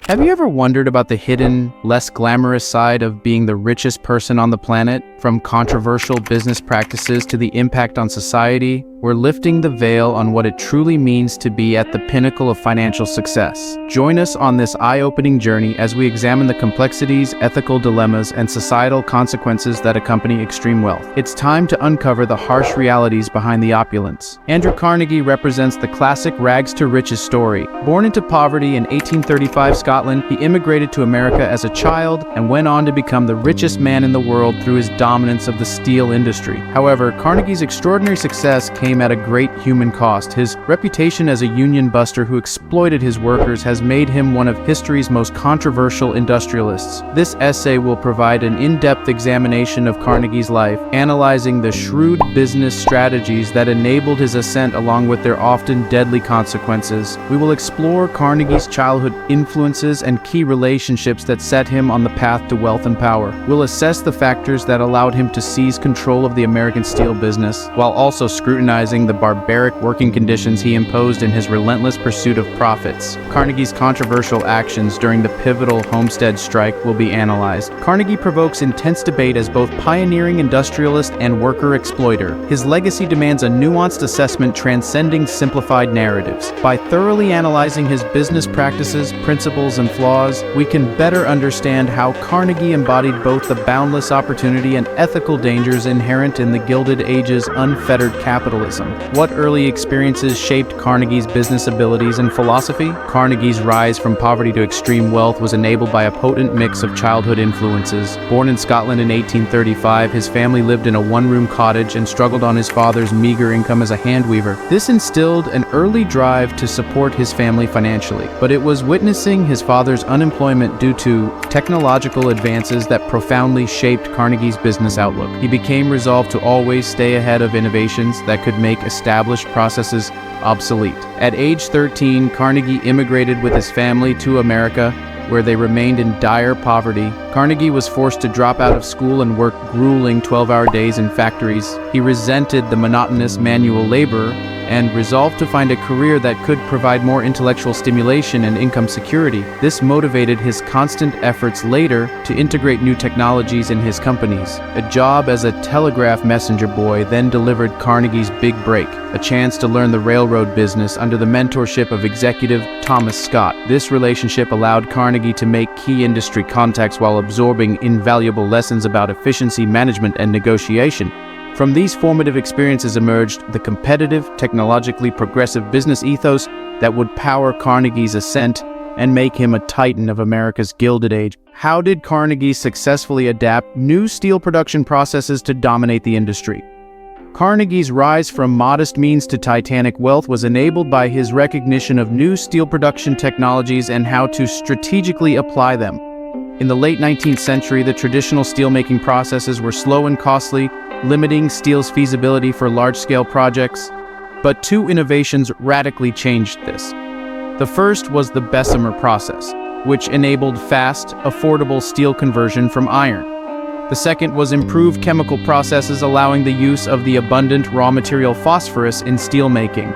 Have you ever wondered about the hidden, less glamorous side of being the richest person on the planet? From controversial business practices to the impact on society, we're lifting the veil on what it truly means to be at the pinnacle of financial success. Join us on this eye-opening journey as we examine the complexities, ethical dilemmas, and societal consequences that accompany extreme wealth. It's time to uncover the harsh realities behind the opulence. Andrew Carnegie represents the classic rags to riches story. Born into poverty in 1835 Scotland, he immigrated to America as a child and went on to become the richest man in the world through his dominance of the steel industry. However, Carnegie's extraordinary success came at a great human cost. His reputation as a union buster who exploited his workers has made him one of history's most controversial industrialists. This essay will provide an in-depth examination of Carnegie's life, analyzing the shrewd business strategies that enabled his ascent along with their often deadly consequences. We will explore Carnegie's childhood influences and key relationships that set him on the path to wealth and power. We'll assess the factors that allowed him to seize control of the American steel business, while also scrutinizing the barbaric working conditions he imposed in his relentless pursuit of profits. Carnegie's controversial actions during the pivotal Homestead strike will be analyzed. Carnegie provokes intense debate as both pioneering industrialist and worker exploiter. His legacy demands a nuanced assessment transcending simplified narratives. By thoroughly analyzing his business practices, principles, and flaws, we can better understand how Carnegie embodied both the boundless opportunity and ethical dangers inherent in the Gilded Age's unfettered capitalism. What early experiences shaped Carnegie's business abilities and philosophy? Carnegie's rise from poverty to extreme wealth was enabled by a potent mix of childhood influences. Born in Scotland in 1835, his family lived in a one-room cottage and struggled on his father's meager income as a hand weaver. This instilled an early drive to support his family financially, but it was witnessing his father's unemployment due to technological advances that profoundly shaped Carnegie's business outlook. He became resolved to always stay ahead of innovations that could make established processes obsolete. At age 13, Carnegie immigrated with his family to America, where they remained in dire poverty. Carnegie was forced to drop out of school and work grueling 12-hour days in factories. He resented the monotonous manual labor and resolved to find a career that could provide more intellectual stimulation and income security. This motivated his constant efforts later to integrate new technologies in his companies. A job as a telegraph messenger boy then delivered Carnegie's big break, a chance to learn the railroad business under the mentorship of executive Thomas Scott. This relationship allowed Carnegie to make key industry contacts while absorbing invaluable lessons about efficiency management and negotiation. From these formative experiences emerged the competitive, technologically progressive business ethos that would power Carnegie's ascent and make him a titan of America's Gilded Age. How did Carnegie successfully adapt new steel production processes to dominate the industry? Carnegie's rise from modest means to titanic wealth was enabled by his recognition of new steel production technologies and how to strategically apply them. In the late 19th century, the traditional steelmaking processes were slow and costly, limiting steel's feasibility for large-scale projects. But two innovations radically changed this. The first was the Bessemer process, which enabled fast, affordable steel conversion from iron. The second was improved chemical processes allowing the use of the abundant raw material phosphorus in steelmaking.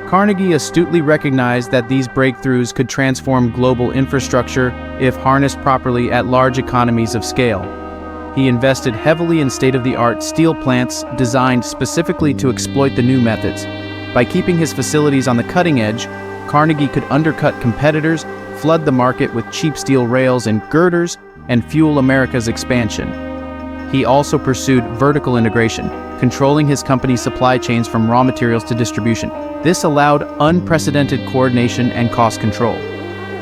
Carnegie astutely recognized that these breakthroughs could transform global infrastructure if harnessed properly at large economies of scale. He invested heavily in state-of-the-art steel plants designed specifically to exploit the new methods. By keeping his facilities on the cutting edge, Carnegie could undercut competitors, flood the market with cheap steel rails and girders, and fuel America's expansion. He also pursued vertical integration, controlling his company's supply chains from raw materials to distribution. This allowed unprecedented coordination and cost control.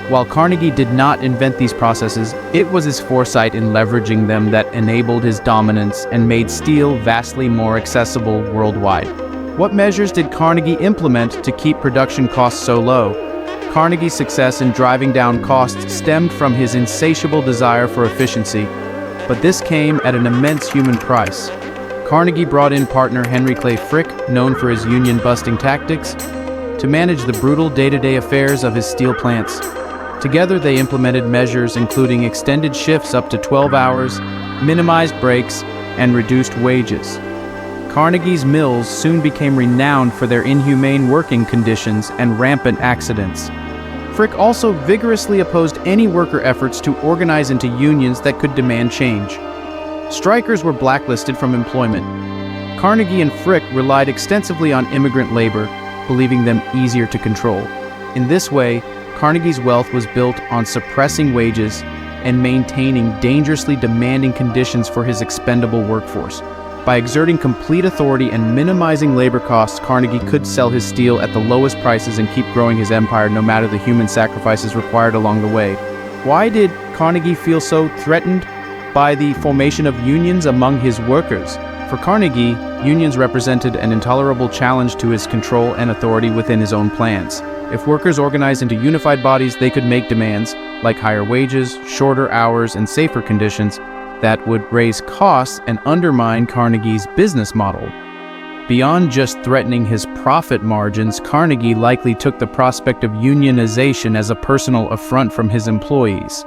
While Carnegie did not invent these processes, it was his foresight in leveraging them that enabled his dominance and made steel vastly more accessible worldwide. What measures did Carnegie implement to keep production costs so low? Carnegie's success in driving down costs stemmed from his insatiable desire for efficiency, but this came at an immense human price. Carnegie brought in partner Henry Clay Frick, known for his union-busting tactics, to manage the brutal day-to-day affairs of his steel plants. Together, they implemented measures including extended shifts up to 12 hours, minimized breaks, and reduced wages. Carnegie's mills soon became renowned for their inhumane working conditions and rampant accidents. Frick also vigorously opposed any worker efforts to organize into unions that could demand change. Strikers were blacklisted from employment. Carnegie and Frick relied extensively on immigrant labor, believing them easier to control. In this way, Carnegie's wealth was built on suppressing wages and maintaining dangerously demanding conditions for his expendable workforce. By exerting complete authority and minimizing labor costs, Carnegie could sell his steel at the lowest prices and keep growing his empire no matter the human sacrifices required along the way. Why did Carnegie feel so threatened by the formation of unions among his workers? For Carnegie, unions represented an intolerable challenge to his control and authority within his own plans. If workers organized into unified bodies, they could make demands like higher wages, shorter hours, and safer conditions that would raise costs and undermine Carnegie's business model. Beyond just threatening his profit margins, Carnegie likely took the prospect of unionization as a personal affront from his employees.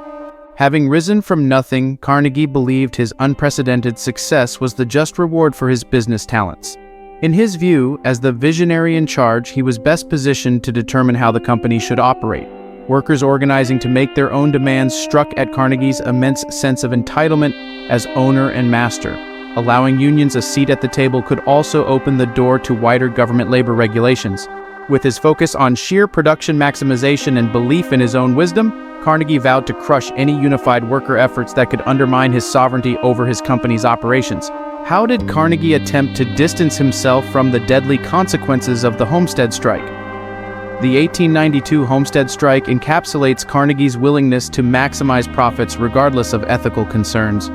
Having risen from nothing, Carnegie believed his unprecedented success was the just reward for his business talents. In his view, as the visionary in charge, he was best positioned to determine how the company should operate. Workers organizing to make their own demands struck at Carnegie's immense sense of entitlement as owner and master. Allowing unions a seat at the table could also open the door to wider government labor regulations. With his focus on sheer production maximization and belief in his own wisdom, Carnegie vowed to crush any unified worker efforts that could undermine his sovereignty over his company's operations. How did Carnegie attempt to distance himself from the deadly consequences of the Homestead strike? The 1892 Homestead strike encapsulates Carnegie's willingness to maximize profits regardless of ethical concerns.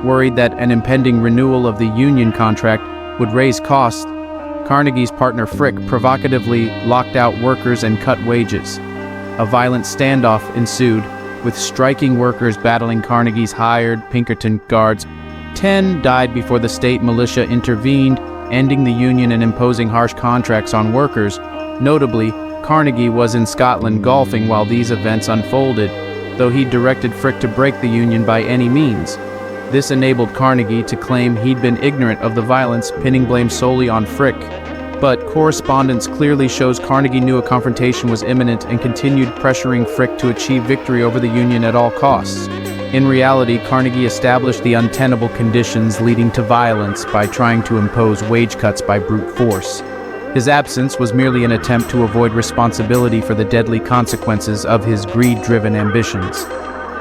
Worried that an impending renewal of the union contract would raise costs, Carnegie's partner Frick provocatively locked out workers and cut wages. A violent standoff ensued, with striking workers battling Carnegie's hired Pinkerton guards. 10 died before the state militia intervened, ending the union and imposing harsh contracts on workers. Notably, Carnegie was in Scotland golfing while these events unfolded, though he directed Frick to break the union by any means. This enabled Carnegie to claim he'd been ignorant of the violence, pinning blame solely on Frick. But correspondence clearly shows Carnegie knew a confrontation was imminent and continued pressuring Frick to achieve victory over the union at all costs. In reality, Carnegie established the untenable conditions leading to violence by trying to impose wage cuts by brute force. His absence was merely an attempt to avoid responsibility for the deadly consequences of his greed-driven ambitions.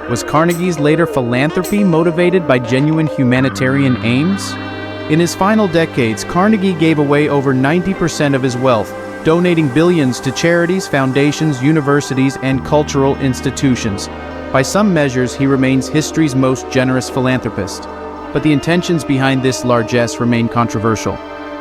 Was Carnegie's later philanthropy motivated by genuine humanitarian aims? In his final decades, Carnegie gave away over 90% of his wealth, donating billions to charities, foundations, universities, and cultural institutions. By some measures, he remains history's most generous philanthropist. But the intentions behind this largesse remain controversial.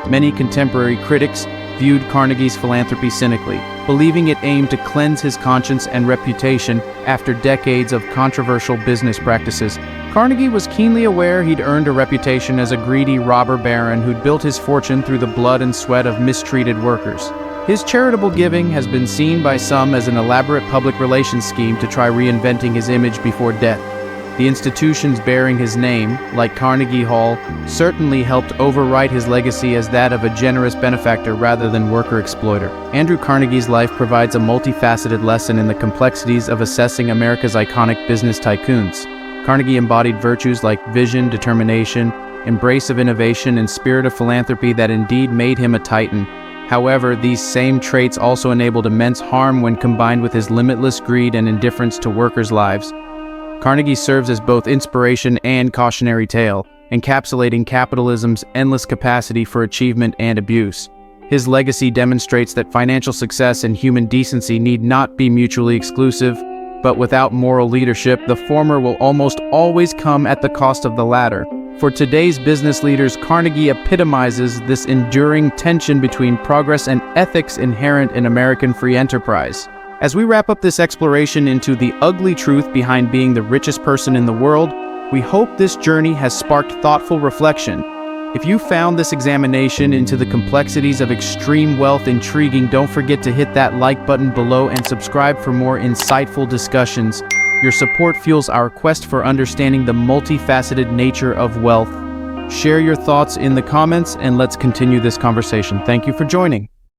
Many contemporary critics viewed Carnegie's philanthropy cynically, believing it aimed to cleanse his conscience and reputation after decades of controversial business practices. Carnegie was keenly aware he'd earned a reputation as a greedy robber baron who'd built his fortune through the blood and sweat of mistreated workers. His charitable giving has been seen by some as an elaborate public relations scheme to try reinventing his image before death. The institutions bearing his name, like Carnegie Hall, certainly helped overwrite his legacy as that of a generous benefactor rather than worker exploiter. Andrew Carnegie's life provides a multifaceted lesson in the complexities of assessing America's iconic business tycoons. Carnegie embodied virtues like vision, determination, embrace of innovation, and spirit of philanthropy that indeed made him a titan. However, these same traits also enabled immense harm when combined with his limitless greed and indifference to workers' lives. Carnegie serves as both inspiration and cautionary tale, encapsulating capitalism's endless capacity for achievement and abuse. His legacy demonstrates that financial success and human decency need not be mutually exclusive, but without moral leadership, the former will almost always come at the cost of the latter. For today's business leaders, Carnegie epitomizes this enduring tension between progress and ethics inherent in American free enterprise. As we wrap up this exploration into the ugly truth behind being the richest person in the world, we hope this journey has sparked thoughtful reflection. If you found this examination into the complexities of extreme wealth intriguing, don't forget to hit that like button below and subscribe for more insightful discussions. Your support fuels our quest for understanding the multifaceted nature of wealth. Share your thoughts in the comments and let's continue this conversation. Thank you for joining.